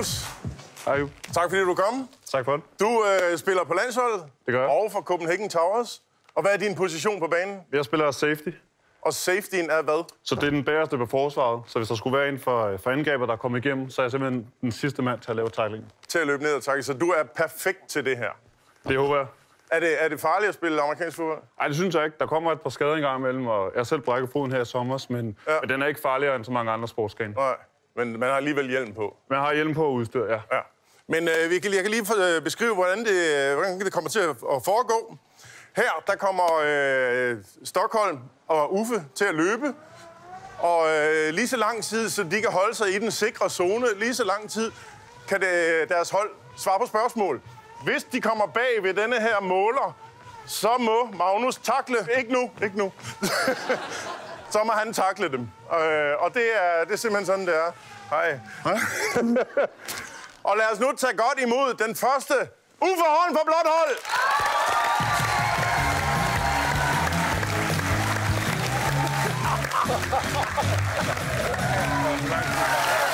Magnus. Hej. Tak fordi du kom. Tak for det. Du spiller på landsholdet. Det gør jeg. Og for Copenhagen Towers. Og hvad er din position på banen? Jeg spiller safety. Og safetyen er hvad? Så det er den bagerste på forsvaret. Så hvis der skulle være en for angrebet, der kommer igennem, så er jeg simpelthen den sidste mand til at lave tackling. Til at løbe ned og tackle. Så du er perfekt til det her. Det håber jeg. Er det farligt at spille amerikansk fodbold? Nej, det synes jeg ikke. Der kommer et par skader engang imellem, og jeg har selv brækket foden her i sommer, men den er ikke farligere end så mange andre sportsgrene. Nej, men man har alligevel hjelm på. Man har hjelm på udstyr, ja. Men jeg kan lige beskrive, hvordan det kommer til at foregå. Her, der kommer Stockholm og Uffe til at løbe. Og lige så lang tid, så de kan holde sig i den sikre zone, lige så lang tid kan deres hold svare på spørgsmål. Hvis de kommer bag ved denne her måler, så må Magnus tackle. Ikke nu. Så må han tackle dem. Og det er simpelthen sådan, det er. Hej. Og lad os nu tage godt imod den første Uffe Holm for blåt hold.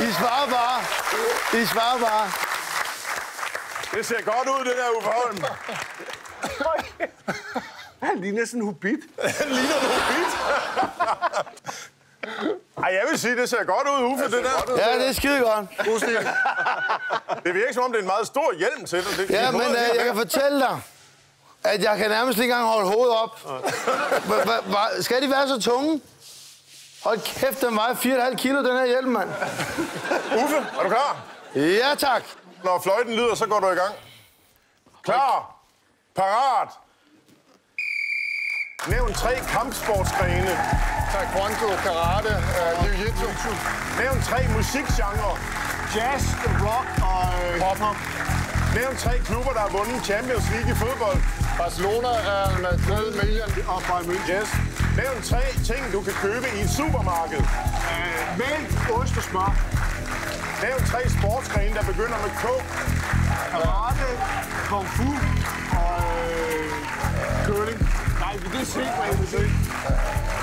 I svarer bare. Det ser godt ud, det der Uffe Holm. Han ligner sådan en hobbit. Han ligner en hobbit. Ej, jeg vil sige, det ser godt ud, Uffe, det der. Ja, det er skide godt. Det virker som om, det er en meget stor hjelm til dig. Ja, men jeg kan fortælle dig, at jeg kan nærmest ikke engang holde hovedet op. Skal de være så tunge? Hold kæft, den vejer 4,5 kilo, den her hjelm, mand. Uffe, er du klar? Ja, tak. Når fløjten lyder, så går du i gang. Klar. Parat. Nævn 3 kampsportsgrene. Taekwondo, karate, jiu-jitsu. Nævn 3 musikgenre. Jazz, rock og hop-hop. Nævn 3 klubber, der har vundet Champions League i fodbold. Barcelona, Madrid, Milan og Bayern München. Yes. Nævn 3 ting, du kan købe i et supermarked. Mælk, ost og smør. Nævn 3 sportsgrene, der begynder med K. Karate, kung fu og curling. Nej, det er set, hvad jeg vil sige.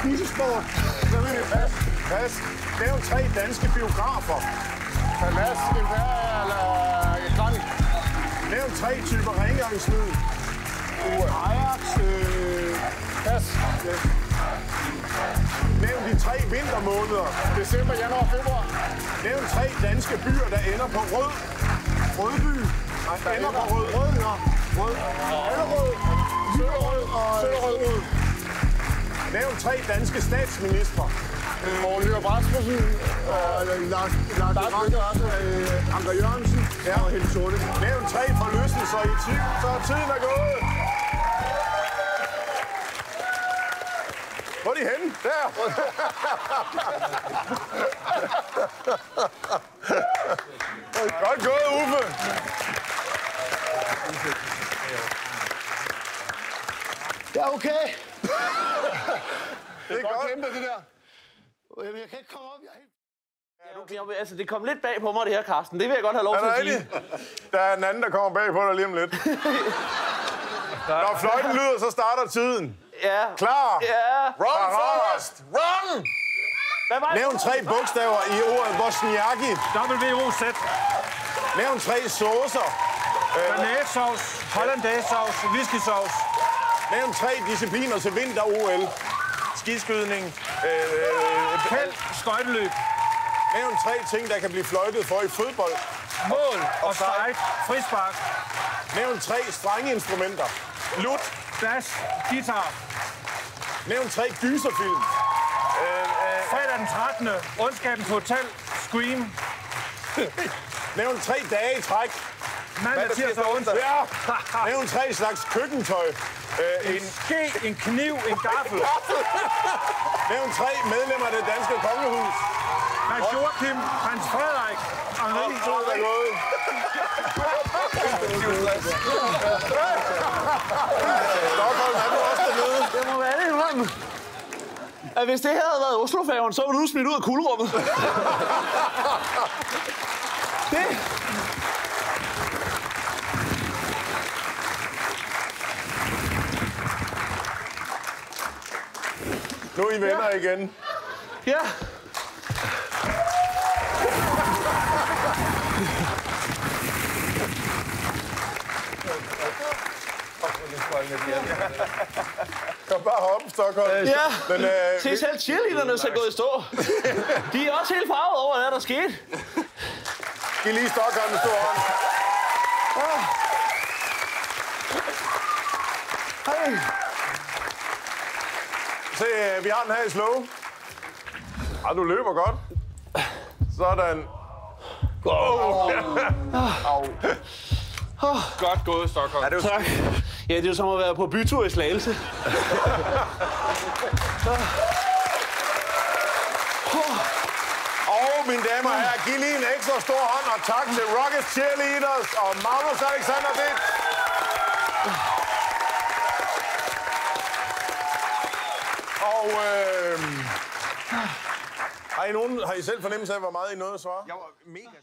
Busesport. Så vil det passe. Pas. Nævn 3 danske biografer. Palas, Imperial eller Grand. Nævn 3 typer rengøringsmiddel. Ajax, pas. Nævn de 3 vintermåneder. December, januar, februar. Nævn 3 danske byer, der ender på rød. Rødby. Nej, ender på rød. Rød. Allerød. Sønderød og Sønderød. Nævn 3 danske statsministre. Poul Nyrup Rasmussen, Lars Løkke Rasmussen, Anker Jørgensen og Helle Sorte. Nævn 3 forlystelser i tid, så tiden er gået. Hvor er de henne? Der! Godt gået, Uffe. Ja, okay. Det er godt. Kæmpe, det der. Jeg kan ikke komme op, jeg er helt... Altså, det kom lidt bag på mig, det her, Carsten. Det vil jeg godt have lov til at sige. Der er en anden, der kommer bag på dig lige om lidt. Når fløjten lyder, så starter tiden. Ja. Klar. Ja. Run, Forrest! Run! Hvad var det? Nævn 3 bogstaver i ordet Wozniacki. WOZ. Nævn 3 saucer. Banæssauce, hollandaisesauce, whiskysauce. Nævn 3 discipliner til vinter-OL. Skiskydning. Kald, skøjteløb, Nævn 3 ting, der kan blive fløjtet for i fodbold. mål og strejk, frispark, Nævn 3 strengeinstrumenter. lut, bas, guitar. Nævn 3 gyserfilm. Fredag den 13. Ondskabens Hotel, Scream. Nævn 3 dage i træk. Mandag, tirsdag og onsdag. Ja. Nævn 3 slags køkkentøj. En ske, en kniv, en gaffel. Nævn 3 medlemmer af det danske kongehus. Prins Joachim, prins Frederik, Henri. Tiden er gået. Stockholm, er du også dernede? Det må være det, Johan. At hvis det her havde været Oslofærgen, så var du smidt ud af kuglerummet. Det... Nu er I venner igen. Ja. drengene. Kom bare op, Stockholm. Ja, Men, se selv cheerleaderne er gået i stå. De er også helt farvet over, hvad der skete. giv lige Stockholm en stor hånd. Hej. Se, vi har den her i slow. Du løber godt. Sådan. Godt gået, Stockholm. Tak. Ja, det er jo som at være på bytur i Slagelse. Og mine damer og herrer, giv lige en ekstra stor hånd, og tak til Rockets Cheerleaders og Magnus Alexander Dick. Og har I selv fornemmelse af, hvor meget I nåede at svare? Jeg var mega